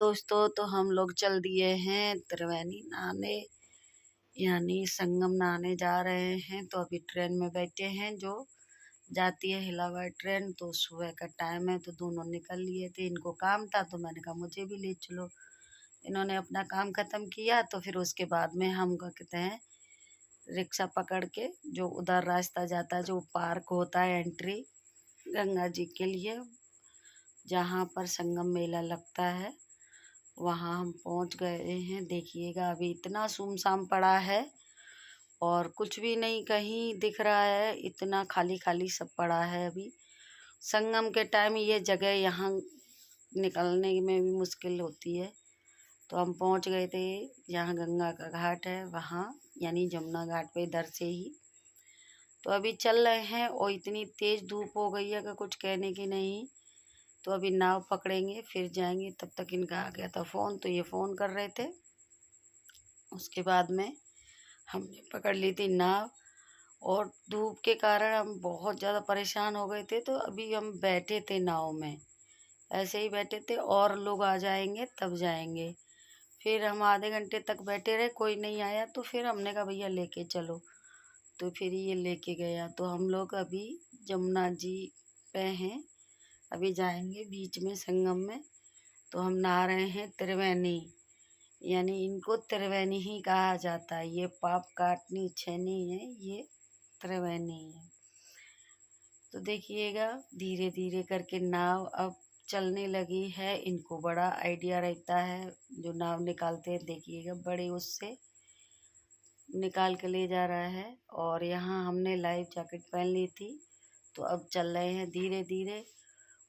दोस्तों तो हम लोग चल दिए हैं त्रिवेणी नहाने, यानी संगम नहाने जा रहे हैं। तो अभी ट्रेन में बैठे हैं जो जाती है इलाहाबाद ट्रेन। तो सुबह का टाइम है तो दोनों निकल लिए थे, इनको काम था तो मैंने कहा मुझे भी ले चलो। इन्होंने अपना काम खत्म किया तो फिर उसके बाद में हम क्या कहते हैं रिक्शा पकड़ के जो उधर रास्ता जाता है, जो पार्क होता है एंट्री गंगा जी के लिए, जहाँ पर संगम मेला लगता है, वहाँ हम पहुँच गए हैं। देखिएगा अभी इतना सुमसाम पड़ा है और कुछ भी नहीं कहीं दिख रहा है, इतना खाली खाली सब पड़ा है। अभी संगम के टाइम ये जगह यहाँ निकलने में भी मुश्किल होती है। तो हम पहुँच गए थे जहाँ गंगा का घाट है, वहाँ यानी जमुना घाट पे इधर से ही। तो अभी चल रहे हैं और इतनी तेज़ धूप हो गई है कि कुछ कहने की नहीं। तो अभी नाव पकड़ेंगे फिर जाएंगे। तब तक इनका आ गया था फ़ोन, तो ये फ़ोन कर रहे थे। उसके बाद में हमने पकड़ ली थी नाव और धूप के कारण हम बहुत ज़्यादा परेशान हो गए थे। तो अभी हम बैठे थे नाव में, ऐसे ही बैठे थे, और लोग आ जाएंगे तब जाएंगे। फिर हम आधे घंटे तक बैठे रहे, कोई नहीं आया। तो फिर हमने कहा भैया लेके चलो, तो फिर ये लेके गया। तो हम लोग अभी जमुना जी पे हैं, अभी जाएंगे बीच में संगम में। तो हम नहा रहे हैं त्रिवेणी, यानी इनको त्रिवेणी ही कहा जाता है। ये पाप काटनी छेनी है, ये त्रिवेणी है। तो देखिएगा धीरे धीरे करके नाव अब चलने लगी है। इनको बड़ा आइडिया रहता है जो नाव निकालते हैं, देखिएगा बड़े उससे निकाल के ले जा रहा है। और यहाँ हमने लाइफ जैकेट पहन ली थी। तो अब चल रहे हैं धीरे धीरे।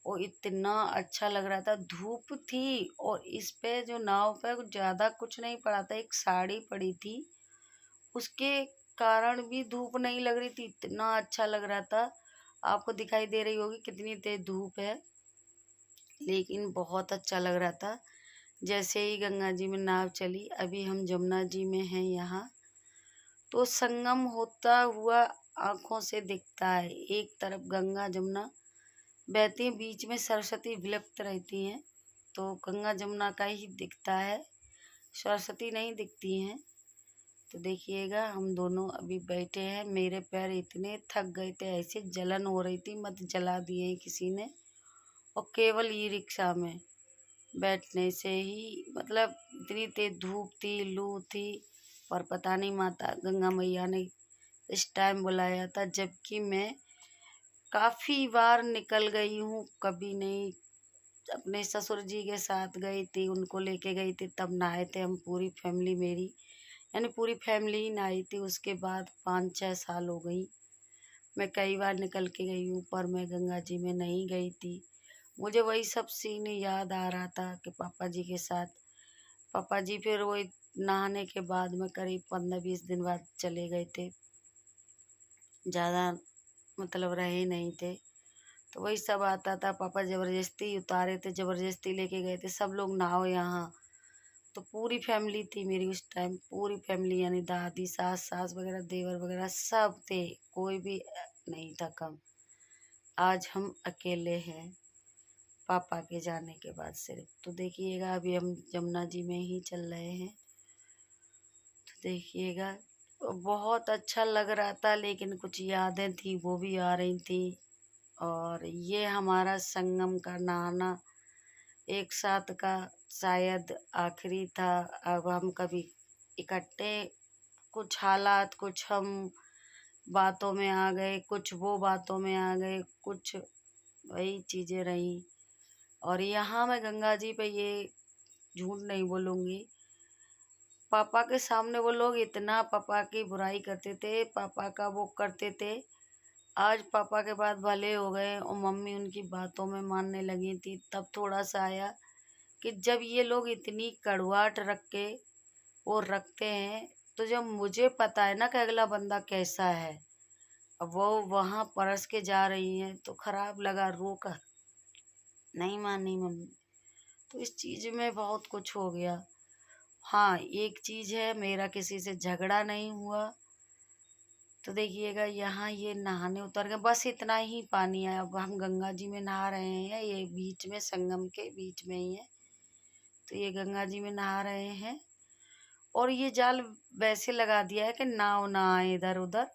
और इतना अच्छा लग रहा था, धूप थी और इस पे जो नाव पे ज़्यादा कुछ नहीं पड़ा था, एक साड़ी पड़ी थी, उसके कारण भी धूप नहीं लग रही थी, इतना अच्छा लग रहा था। आपको दिखाई दे रही होगी कितनी तेज धूप है, लेकिन बहुत अच्छा लग रहा था। जैसे ही गंगा जी में नाव चली, अभी हम जमुना जी में हैं यहाँ। तो संगम होता हुआ आँखों से दिखता है। एक तरफ गंगा जमुना बहती हैं, बीच में सरस्वती विलुप्त रहती हैं। तो गंगा जमुना का ही दिखता है, सरस्वती नहीं दिखती हैं। तो देखिएगा हम दोनों अभी बैठे हैं। मेरे पैर इतने थक गए थे, ऐसे जलन हो रही थी, मत जला दिए किसी ने। और केवल ई रिक्शा में बैठने से ही मतलब इतनी तेज धूप थी, लू थी। पर पता नहीं माता गंगा मैया ने इस टाइम बुलाया था, जबकि मैं काफ़ी बार निकल गई हूँ, कभी नहीं। अपने ससुर जी के साथ गई थी, उनको लेके गई थी, तब नहाए थे हम पूरी फैमिली मेरी, यानी पूरी फैमिली ही नहाई थी। उसके बाद 5-6 साल हो गई, मैं कई बार निकल के गई हूँ, पर मैं गंगा जी में नहीं गई थी। मुझे वही सब सीन याद आ रहा था कि पापा जी के साथ, पापा जी फिर वही नहाने के बाद में करीब 15-20 दिन बाद चले गए थे, ज़्यादा मतलब रहे नहीं थे। तो वही सब आता था, पापा ज़बरदस्ती उतारे थे, ज़बरदस्ती लेके गए थे, सब लोग नहाओ यहाँ। तो पूरी फैमिली थी मेरी उस टाइम, पूरी फैमिली, यानी दादी सास सास वगैरह देवर वगैरह सब थे, कोई भी नहीं था कम। आज हम अकेले हैं पापा के जाने के बाद सिर्फ। तो देखिएगा अभी हम जमुना जी में ही चल रहे हैं। तो देखिएगा बहुत अच्छा लग रहा था, लेकिन कुछ यादें थी वो भी आ रही थी। और ये हमारा संगम का नहाना एक साथ का शायद आखिरी था। अब हम कभी इकट्ठे, कुछ हालात, कुछ हम बातों में आ गए, कुछ वो बातों में आ गए, कुछ वही चीज़ें रहीं। और यहाँ मैं गंगा जी पे ये झूठ नहीं बोलूँगी, पापा के सामने वो लोग इतना पापा की बुराई करते थे, पापा का वो करते थे। आज पापा के बाद भले हो गए और मम्मी उनकी बातों में मानने लगी थी, तब थोड़ा सा आया कि जब ये लोग इतनी कड़वाहट रख के वो रखते हैं, तो जब मुझे पता है ना कि अगला बंदा कैसा है, अब वो वहाँ परस के जा रही हैं तो खराब लगा, रोका, नहीं मानी मम्मी। तो इस चीज़ में बहुत कुछ हो गया। हाँ एक चीज़ है, मेरा किसी से झगड़ा नहीं हुआ। तो देखिएगा यहाँ ये नहाने उतर गए, बस इतना ही पानी है। अब हम गंगा जी में नहा रहे हैं, ये बीच में संगम के बीच में ही है। तो ये गंगा जी में नहा रहे हैं। और ये जाल वैसे लगा दिया है कि नाव ना आए इधर उधर,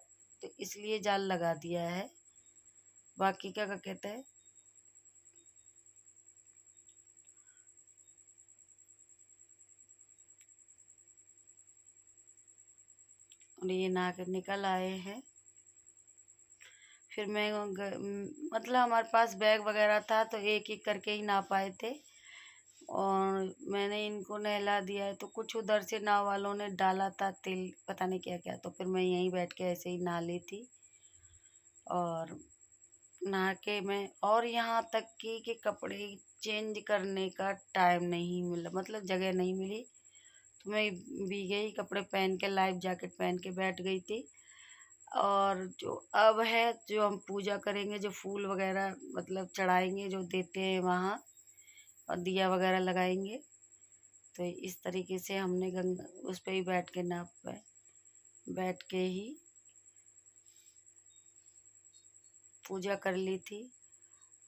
तो इसलिए जाल लगा दिया है। बाकी क्या कहते हैं, और ये नहा कर निकल आए हैं। फिर मैं मतलब हमारे पास बैग वगैरह था तो एक एक करके ही नहा पाए थे, और मैंने इनको नहला दिया है। तो कुछ उधर से नाव वालों ने डाला था तेल, पता नहीं क्या क्या, तो फिर मैं यहीं बैठ के ऐसे ही नहा ली थी। और नहा के मैं, और यहाँ तक कि कपड़े चेंज करने का टाइम नहीं मिला, मतलब जगह नहीं मिली, तो मैं भीगे ही कपड़े पहन के लाइफ जैकेट पहन के बैठ गई थी। और जो अब है, जो हम पूजा करेंगे, जो फूल वगैरह मतलब चढ़ाएंगे, जो देते हैं वहाँ, और दिया वगैरह लगाएंगे, तो इस तरीके से हमने गंगा उस पर ही बैठ के नाव पे बैठ के ही पूजा कर ली थी।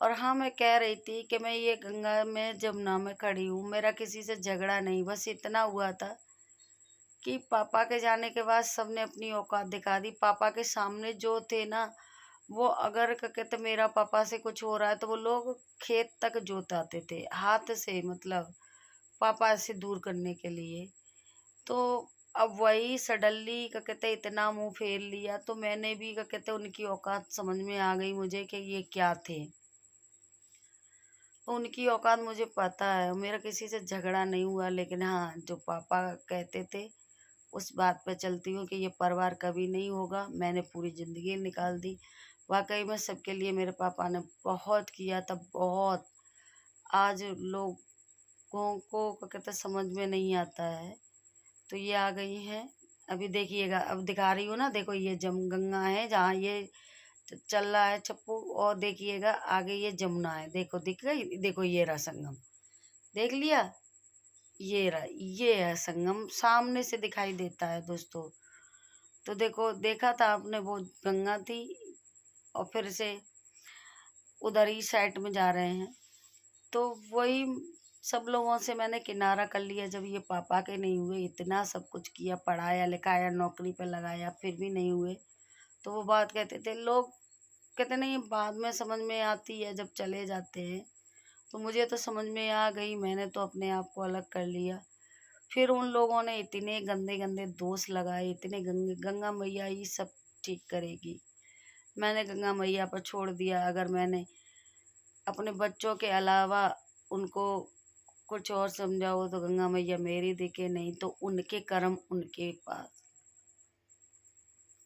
और हाँ, मैं कह रही थी कि मैं ये गंगा में जमुना में खड़ी हूँ, मेरा किसी से झगड़ा नहीं, बस इतना हुआ था कि पापा के जाने के बाद सबने अपनी औकात दिखा दी। पापा के सामने जो थे ना, वो अगर क्या कहते मेरा पापा से कुछ हो रहा है तो वो लोग खेत तक जोताते थे हाथ से, मतलब पापा से दूर करने के लिए। तो अब वही सडनली क्या कहते इतना मुंह फेर लिया, तो मैंने भी क्या कहते उनकी औकात समझ में आ गई मुझे कि ये क्या थे। तो उनकी औकात मुझे पता है, मेरा किसी से झगड़ा नहीं हुआ, लेकिन हाँ, जो पापा कहते थे उस बात पे चलती हूँ कि ये परिवार कभी नहीं होगा। मैंने पूरी ज़िंदगी निकाल दी, वाकई में सबके लिए मेरे पापा ने बहुत किया था, बहुत। आज लोगों को क्या कहते समझ में नहीं आता है। तो ये आ गई हैं, अभी देखिएगा, अब दिखा रही हूँ ना, देखो ये गंगा है जहाँ ये चल रहा है चप्पू, और देखिएगा आगे ये जमुना है, देखो दिख गई, देखो ये रहा संगम, देख लिया, ये रहा, ये है संगम, सामने से दिखाई देता है दोस्तों। तो देखो, देखा था आपने, वो गंगा थी, और फिर से उधर ही साइड में जा रहे हैं। तो वही सब लोगों से मैंने किनारा कर लिया, जब ये पापा के नहीं हुए, इतना सब कुछ किया, पढ़ाया लिखाया, नौकरी पे लगाया, फिर भी नहीं हुए। तो वो बात कहते थे लोग, कहते नहीं बाद में समझ में आती है जब चले जाते हैं। तो मुझे तो समझ में आ गई, मैंने तो अपने आप को अलग कर लिया। फिर उन लोगों ने इतने गंदे गंदे दोष लगाए, इतने गंगा मैया ही सब ठीक करेगी। मैंने गंगा मैया पर छोड़ दिया। अगर मैंने अपने बच्चों के अलावा उनको कुछ और समझाओ तो गंगा मैया मेरी दिखे, नहीं तो उनके कर्म उनके पास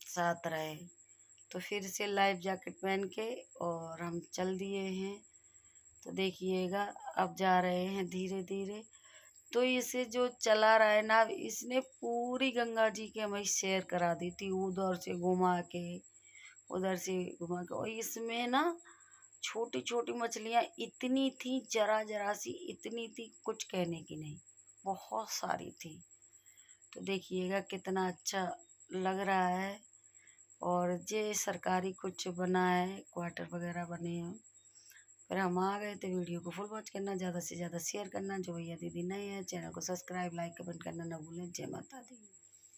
साथ रहे। तो फिर से लाइफ जैकेट पहन के और हम चल दिए हैं। तो देखिएगा, अब जा रहे हैं धीरे धीरे। तो इसे जो चला रहा है ना, इसने पूरी गंगा जी की हमें सैर करा दी थी, उधर से घुमा के, उधर से घुमा के। और इसमें ना छोटी छोटी मछलियाँ इतनी थी, जरा जरा सी इतनी थी, कुछ कहने की नहीं, बहुत सारी थी। तो देखिएगा कितना अच्छा लग रहा है। और ये सरकारी कुछ बना है, क्वार्टर वगैरह बने हैं। फिर हम आ गए थे। वीडियो को फुल वॉच करना, ज़्यादा से ज़्यादा शेयर करना। जो भैया दीदी नए हैं, चैनल को सब्सक्राइब, लाइक, कमेंट करना ना भूलें। जय माता दी।